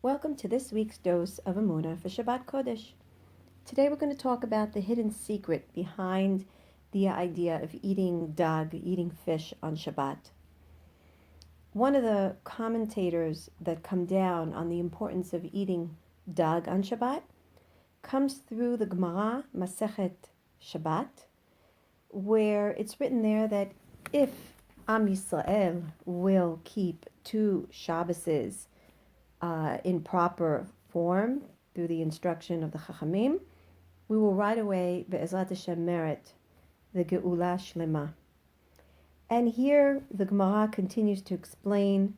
Welcome to this week's dose of Emuna for Shabbat Kodesh. Today we're going to talk about the hidden secret behind the idea of eating DAG, eating fish on Shabbat. One of the commentators that come down on the importance of eating DAG on Shabbat comes through the Gemara, Masechet Shabbat, where it's written there that if Am Yisrael will keep 2 Shabbases in proper form through the instruction of the Chachamim, we will right away, Be'ezrat Hashem, merit the Geula Shlema. And here the Gemara continues to explain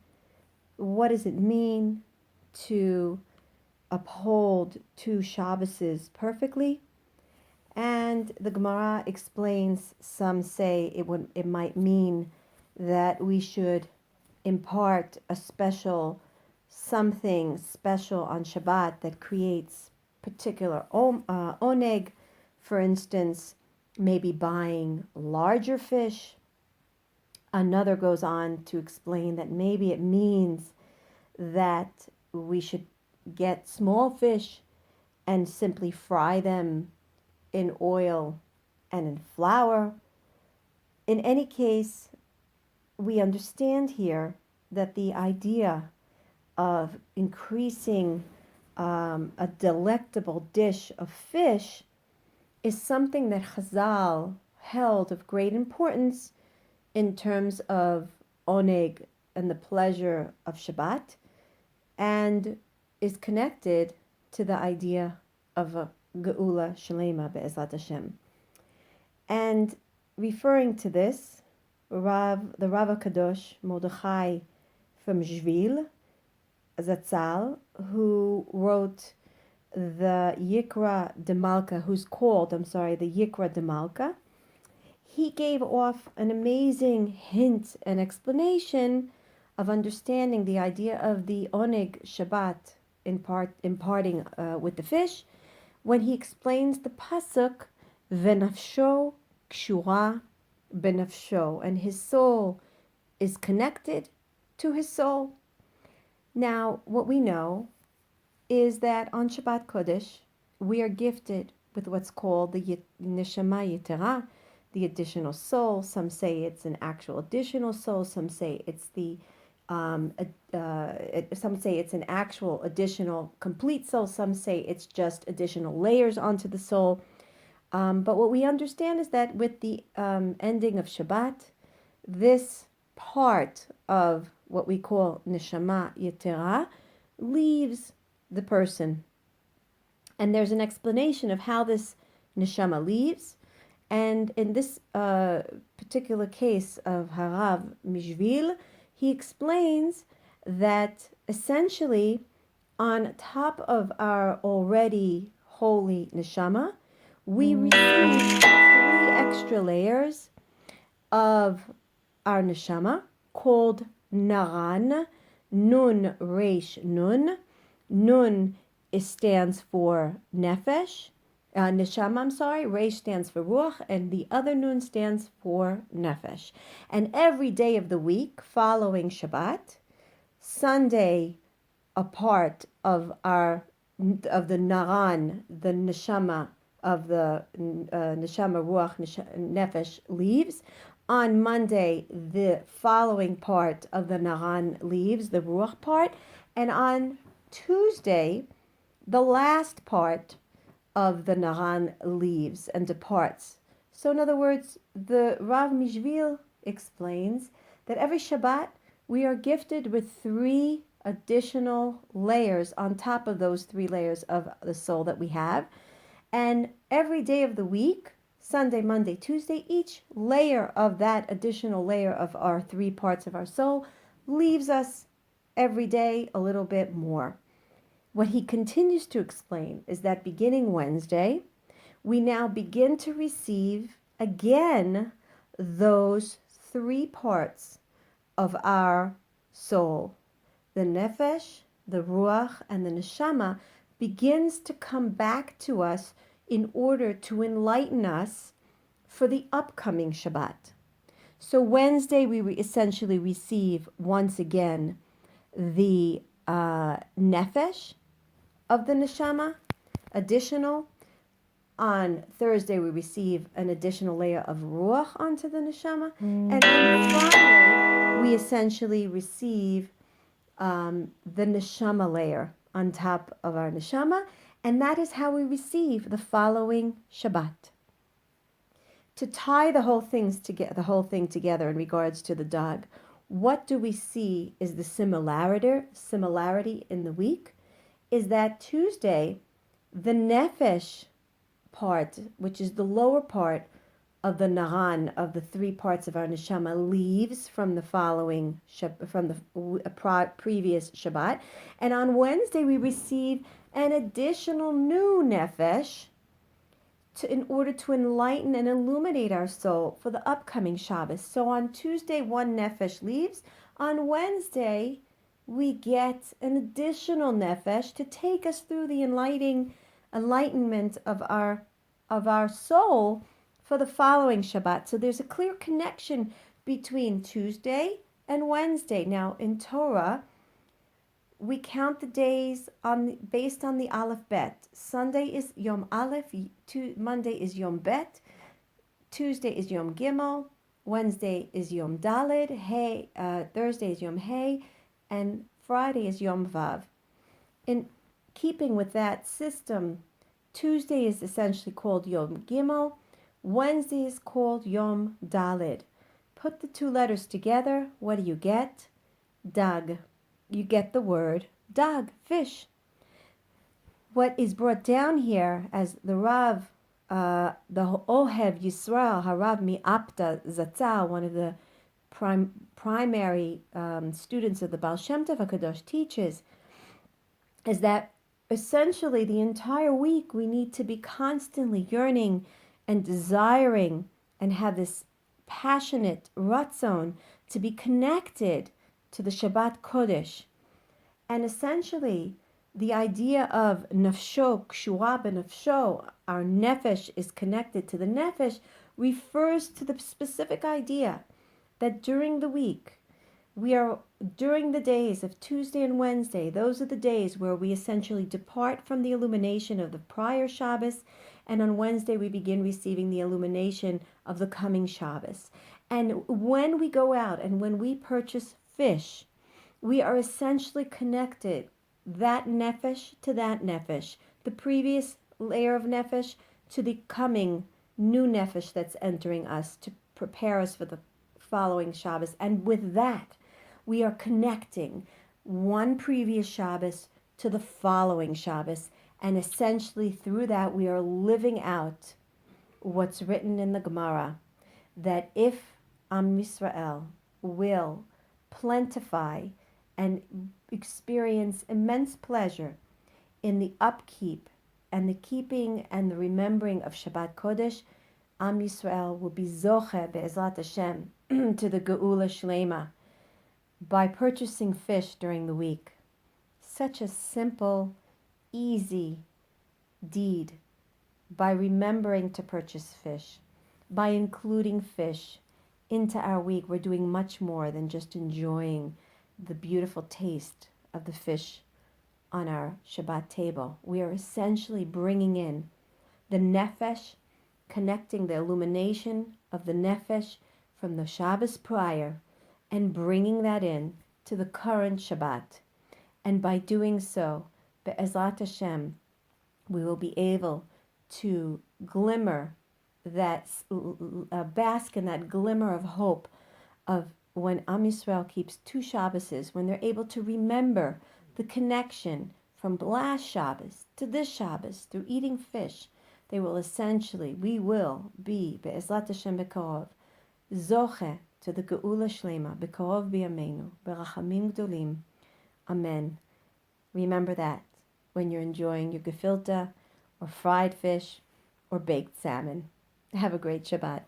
what does it mean to uphold 2 Shabbases perfectly. And the Gemara explains, some say it might mean that we should impart a something special on Shabbat that creates particular oneg. For instance, maybe buying larger fish. Another goes on to explain that maybe it means that we should get small fish and simply fry them in oil and in flour. In any case, we understand here that the idea of increasing a delectable dish of fish is something that Chazal held of great importance in terms of oneg and the pleasure of Shabbat, and is connected to the idea of a Geula Shlema Be'ezrat Hashem. And referring to this, the Rav HaKadosh Mordechai from Jvil Zatzal, who wrote the Yikra de Malka, the Yikra de Malka, he gave off an amazing hint and explanation of understanding the idea of the Oneg Shabbat imparting with the fish, when he explains the pasuk V'nafsho kshura benafsho, and his soul is connected to his soul. Now, what we know is that on Shabbat Kodesh, we are gifted with what's called the Neshama Yetera, the additional soul. Some say it's an actual additional soul. Some say it's some say it's an actual additional complete soul. Some say it's just additional layers onto the soul. But what we understand is that with the ending of Shabbat, this part of what we call Neshama Yetera leaves the person. And there's an explanation of how this Neshama leaves. And in this particular case of Harav Mishvil, he explains that essentially on top of our already holy Neshama, we receive 3 extra layers of our Neshama called Naran, Nun Reish Nun. Nun stands for Nefesh, Neshama, Reish stands for Ruach, and the other Nun stands for Nefesh. And every day of the week following Shabbat, Sunday, a part of the Naran, the Neshama of the Neshama Ruach Nefesh leaves. On Monday, the following part of the Naran leaves, the Ruach part. And on Tuesday, the last part of the Naran leaves and departs. So in other words, the Rav Mishvil explains that every Shabbat, we are gifted with 3 additional layers on top of those 3 layers of the soul that we have. And every day of the week, Sunday, Monday, Tuesday, each layer of that additional layer of our 3 parts of our soul leaves us every day a little bit more. What he continues to explain is that beginning Wednesday, we now begin to receive again those 3 parts of our soul. The Nefesh, the Ruach, and the Neshama begins to come back to us in order to enlighten us for the upcoming Shabbat. So Wednesday we essentially receive once again the nefesh of the neshama, additional. On Thursday, we receive an additional layer of ruach onto the neshama. And on Friday, we essentially receive the neshama layer on top of our neshama. And that is how we receive the following Shabbat. To tie the whole thing together in regards to the DAG, what do we see is the similarity in the week is that Tuesday, the nefesh part, which is the lower part of the naran of the three parts of our neshama, leaves from the previous Shabbat, and on Wednesday we receive an additional new nefesh in order to enlighten and illuminate our soul for the upcoming Shabbos. So on Tuesday, one nefesh leaves. On Wednesday, we get an additional nefesh to take us through the enlightenment of our soul for the following Shabbat. So there's a clear connection between Tuesday and Wednesday. Now in Torah, we count the days based on the Aleph Bet. Sunday is Yom Aleph, Monday is Yom Bet, Tuesday is Yom Gimel, Wednesday is Yom Daled, Thursday is Yom Hey, and Friday is Yom Vav. In keeping with that system, Tuesday is essentially called Yom Gimel, Wednesday is called Yom Daled. Put the two letters together, what do you get? DAG. You get the word DAG, fish. What is brought down here as the Rav, the Ohev Yisrael, Harav Mi'apta Zatzal, one of the primary students of the Baal Shem Tov HaKadosh teaches, is that essentially the entire week we need to be constantly yearning and desiring and have this passionate ratzon to be connected to the Shabbat Kodesh. And essentially, the idea of nafsho, kshua benafsho, our nefesh is connected to the nefesh, refers to the specific idea that during the week, during the days of Tuesday and Wednesday, those are the days where we essentially depart from the illumination of the prior Shabbos, and on Wednesday we begin receiving the illumination of the coming Shabbos. And when we go out and when we purchase fish, we are essentially connected, that nefesh to that nefesh, the previous layer of nefesh to the coming new nefesh that's entering us to prepare us for the following Shabbos. And with that, we are connecting one previous Shabbos to the following Shabbos. And essentially through that, we are living out what's written in the Gemara, that if Am Yisrael will plentify and experience immense pleasure in the upkeep and the keeping and the remembering of Shabbat Kodesh, Am Yisrael will be zoche be'ezrat Hashem to the Geula Shlema by purchasing fish during the week. Such a simple, easy deed, by remembering to purchase fish, by including fish into our week. We're doing much more than just enjoying the beautiful taste of the fish on our Shabbat table. We are essentially bringing in the nefesh, connecting the illumination of the nefesh from the Shabbos prior and bringing that in to the current Shabbat. And by doing so, be'ezrat Hashem, we will be able to bask in that glimmer of hope of when Am Yisrael keeps two Shabboses, when they're able to remember the connection from last Shabbos to this Shabbos through eating fish, we will be, be'ezrat Hashem be'karov, zoche to the Geula Shlema, be'karov b'yameinu, berachamim gdolim. Amen. Remember that when you're enjoying your gefilte or fried fish or baked salmon. Have a great Shabbat.